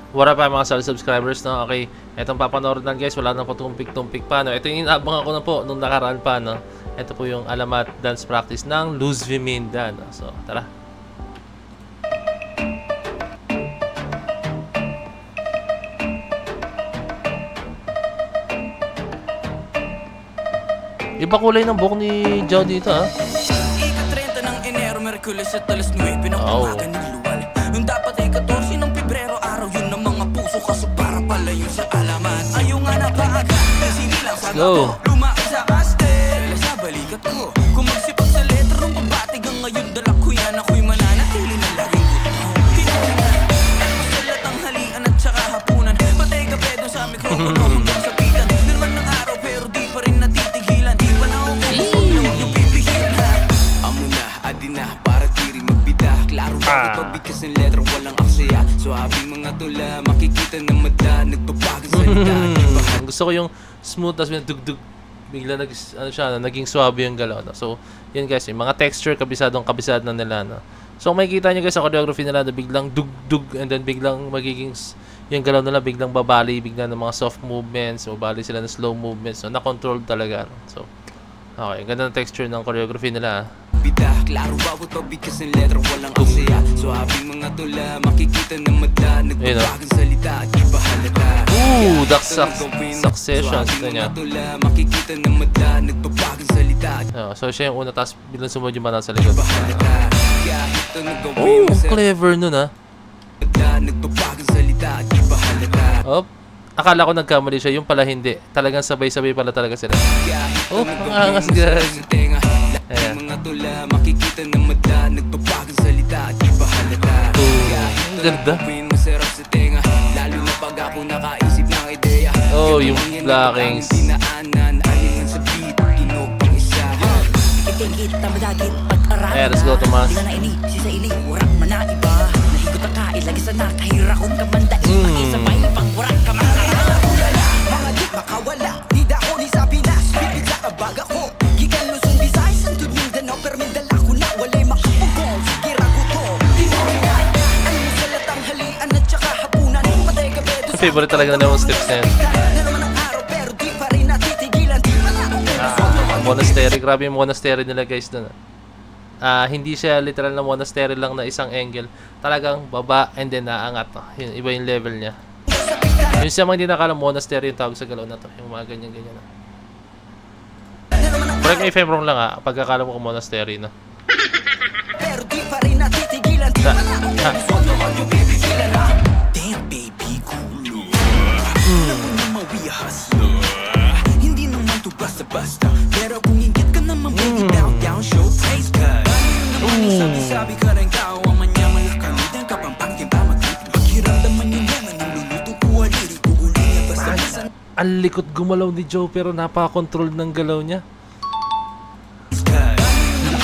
What up mga solid subscribers, no? Okay, etong papanood na guys, wala nang patumpik-tumpik pa, no? Ito yung inaabangan ko na po nung nakaraan pa, no? Ito po yung alamat dance practice ng Luz Viminda, no? So, tara. Iba kulay ng buhok ni Joe dito, ha? Ika-30 ng Enero, Merkulis at alas 9 ng umaga ng luwal. Yung dapat ay 14 ng Pebrero, araw yun ng mga puso, kaso para pala yun sa alaman. Ayaw nga na paaga, kasi nilang sa gato, lumaki sa kastel, sa balikat ko. Kung magsipag sa letra ng pabatig ang ngayon, dala ko yan, ako'y mananatili na laging gusto. Kinahingan, masalat ang halian at saka hapunan, patay ka pedo sa mikropono hanggang sa pitan. Nirman ng araw pero di pa rin natitigilan, di pa na ako kung yung pipigilan. Amo na, adi na, para tiri magbida. Klaro bakit pabigkas ng letra, walang aksaya. So habing mga tula, makikita na mata, nagpapagang salita. Gusto ko yung smooth, tas dugdug, bigla naging suabe yung galaw, no? So yan guys, yung mga texture kabisado na nila, no? So makikita nyo guys sa choreography nila na biglang dugdug and then biglang magiging yung galaw nila biglang babali, biglang ng mga soft movements, so babali sila ng slow movements, so na-control talaga, no? So okay, ganda ng texture ng choreography nila. Bida, klaro bawat pabigkas ng letra, walang aksaya. So habing mga tula, makikita na mata, nagpapagang salita, di ba halata. That's Succession, ganyan. Makikita na mata, nagpapagang salita. So siya yung una, tapos bilang sumunod yung mata sa likod. Clever nun, ha? Nagpapagang salita, di ba halata. Akala ko nagkamali siya, yung pala hindi. Talagang sabay-sabay pala talaga sila. Ang angas gag. Ayan. Mga tula, makikita na mata, nagpapagang salita, di ba halata. Ang ganda. Masarap sa tenga, lalo na pag ako nakaisip ng ideya. Yung blockings. Ayan, let's go, Tomas. Favorite talaga na yung steps na yan. Monastery, grabe yung monastery nila guys dun. Hindi siya literal na monastery lang na isang angle. Talagang baba and then naangat. Yun, iba yung level niya. Yung siya mga hindi nakala monastery yung tawag sa galaw na to. Yung mga ganyan-ganyan. Correct me if I'm wrong lang, ha. Pagkakala mo kung monastery na. Hindi naman to basta-basta, pero kung ingit ka naman baby, down show praise God. Sabi ka rin kao ang manyaman na kamitan ka pang pangkimba maghiramdaman yung yaman yung luluto ko aliri uulo niya basta. Ang likot gumalaw ni Joe pero napaka-control ng galaw niya.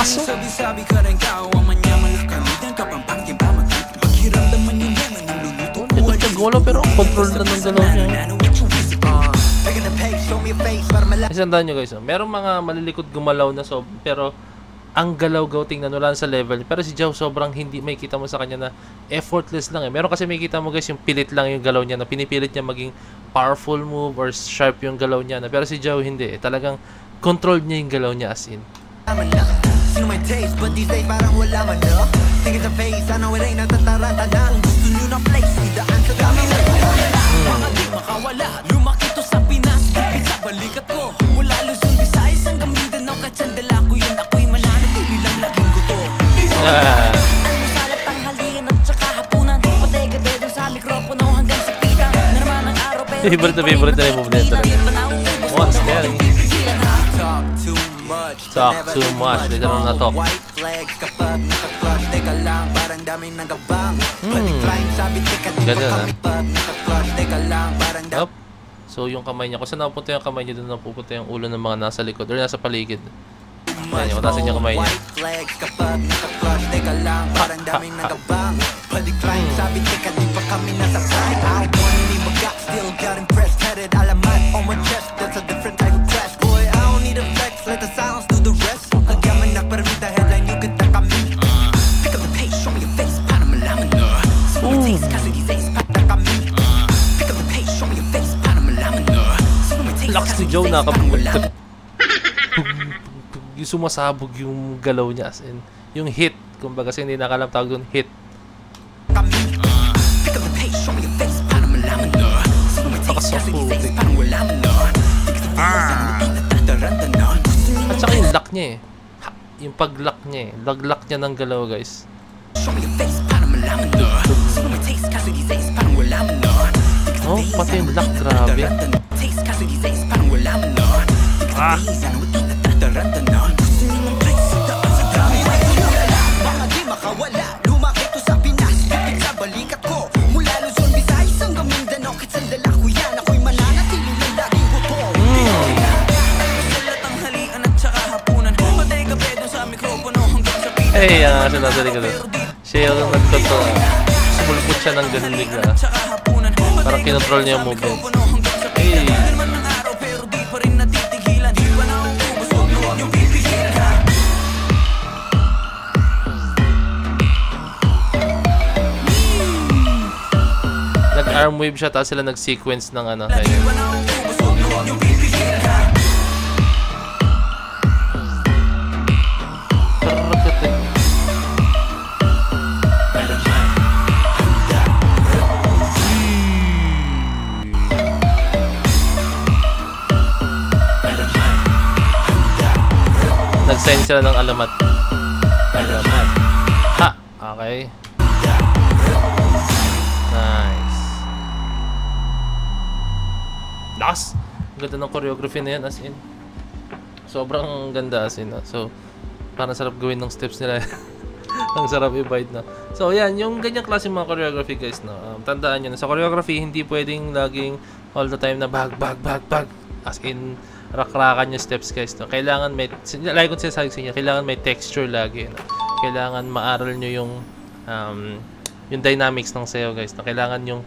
Sabi ka rin kao ang manyaman na kamitan ka pang pangkimba maghiramdaman yung yaman yung luluto ko aliri gumalaw pero control na ng galaw niya. Isandaan nyo guys, merong mga malilikod gumalaw na pero ang galaw-gaw tingnan wala sa level. Pero si Joe sobrang hindi, may kita mo sa kanya na effortless lang eh. Meron kasi may kita mo guys yung pilit lang yung galaw niya na pinipilit niya maging powerful move or sharp yung galaw niya na. Pero si Joe hindi eh. Talagang controlled niya yung galaw niya as in. Sino may taste, but these days parang wala man no? Tingin sa face, ano wala yung natataranta na. Kung gusto nyo ng place, idaan sa dami na mga di makawala, lumaki to sa Pinas, ipit sa balikat ko. Mula Luzon, Visayas hanggang Mindanao, katsandala ko yun, ako'y mananatili lang laging gusto. Ano salat ang halian at saka hapunan, patay ka dedo sa mikropono hanggang sa pitan. Na naman ang araw pero favorite na yung move na ito. What's that? Talk too much. Dito na talk. Ganda na. So yung kamay niya, kung saan napupunta yung kamay niya, doon napupunta yung ulo ng mga nasa likod or nasa paligid. Ayan, yung katasin yung kamay niya. Let the silence do the rest. Again, na permita headline you can taka me. Pick up the pace, show me your face, para malaman. So it takes kasi di face, pataka me. si Joe yung sumasabog yung galaw niya, as in, yung hit, kumbaga kasi hindi nakalam tawag doon, hit. At saka yung lock niya yung pag-lock niya lag-lock niya ng galaw, guys. Oh, pati yung lock, grabe. Hey, sinasabi ko doon. Siya yung nagkontrol. Sumulpot siya ng ganun bigla. Parang kinontrol niya yung movement. Hey! Nag-arm wave siya, tapos sila nag-sequence ng ano. Ayun. Nag-sign sila ng alamat. Alamat. Ha! Okay. Nice. Nice! Ang ganda ng choreography na yan, as in. Sobrang ganda, as in. So, parang sarap gawin ng steps nila. Ang sarap i-bite na. So, yan. Yung ganyang klase mga choreography, guys. No? Tandaan nyo na sa choreography, hindi pwedeng laging all the time na bag. As in, rakrakan yung steps, guys. No? Kailangan may, like kung sinasabi sa inyo, kailangan may texture lagi. No? Kailangan maaral nyo yung dynamics ng sayo, guys. No? Kailangan yung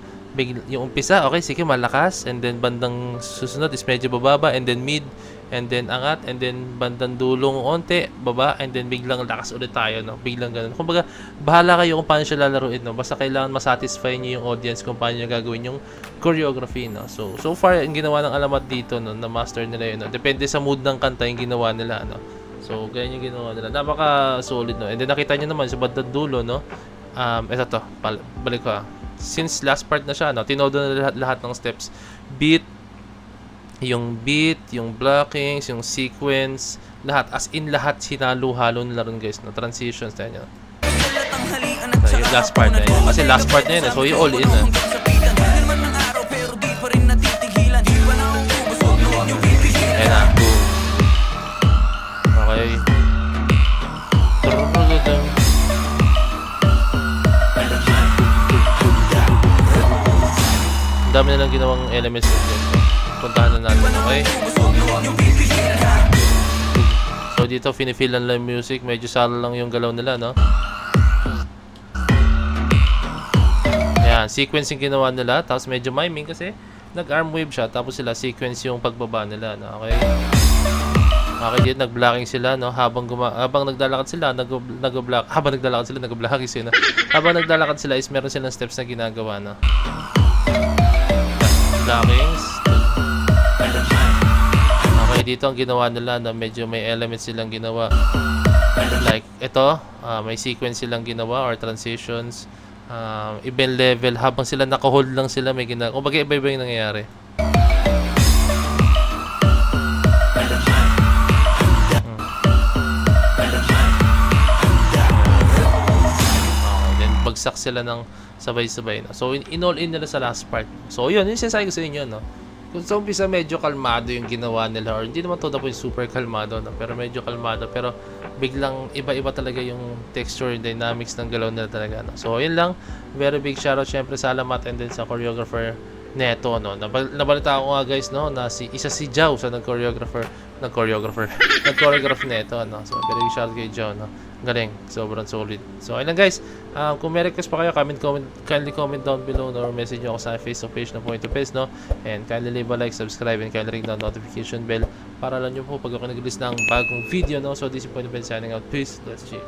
umpisa, okay, sige, malakas. And then, bandang susunod is medyo bababa. And then, mid. And then, angat. And then, bandang dulong onte, baba. And then, biglang lakas ulit tayo. No? Biglang ganun. Kumbaga, bahala kayo kung paano siya lalaruin. No? Basta kailangan masatisfy nyo yung audience kung paano nyo gagawin yung choreography. No? So far, yung ginawa ng alamat dito, no? Na-master nila yun. No? Depende sa mood ng kanta yung ginawa nila. No? So, ganyan yung ginawa nila. Napaka-solid. No? And then, nakita nyo naman sa bandang dulo, no? Ito to. Balik ko. Since last part na siya, no? Tinodo na lahat ng steps. Beat, yung blockings, yung sequence, lahat, as in lahat sinalo-halo nila ron, guys, no? Transitions tayo nyo. So, yung last part na yun. Kasi last part na yun, so yung all in na. Ayan na. Okay. Ang dami nilang ginawang elements ng guys. Puntahan na natin, okay? So dito, finifilan lang music. Medyo salo lang yung galaw nila, no? Ayan, sequence yung ginawa nila. Tapos medyo miming kasi nag-arm wave siya. Tapos sila sequence yung pagbaba nila, no? Okay? Okay, dito nag-blocking sila, no? Habang naglalakad sila, habang naglalakad sila, habang naglalakad sila is meron silang steps na ginagawa, no? Blockings. Okay, dito ang ginawa nila na medyo may elements silang ginawa. Like, ito, may sequence silang ginawa or transitions. Ibang level, habang sila naka-hold lang sila, may ginagawa. Kung bagay, iba-iba yung nangyayari. Then, bagsak sila ng sabay-sabay, no? So, in-all-in nila sa last part. So, yun, yung sinasabi ko sa inyo, no? Kung sa umpisa medyo kalmado yung ginawa nila, or hindi naman to na po yung super kalmado, no? Pero medyo kalmado, pero biglang iba-iba talaga yung texture, dynamics ng galaw nila talaga, no? So, yun lang. Very big shoutout syempre sa alamat and then sa choreographer neto, no? Nabalita ko nga, guys, no? Na isa si Joe sa nag-choreograph neto, no? So, very big shoutout kay Joe, no? Galing, sobrang solid. So, ayun lang, guys. Kung may request pa kayo, kindly comment down below, no? Or message nyo ako sa Facebook page na Point to Face, no? And kindly leave a like, subscribe, and kindly ring the notification bell para alam nyo po pag ako nag-release ng bagong video, no? So, this is Point to Face signing out. Peace. Let's see.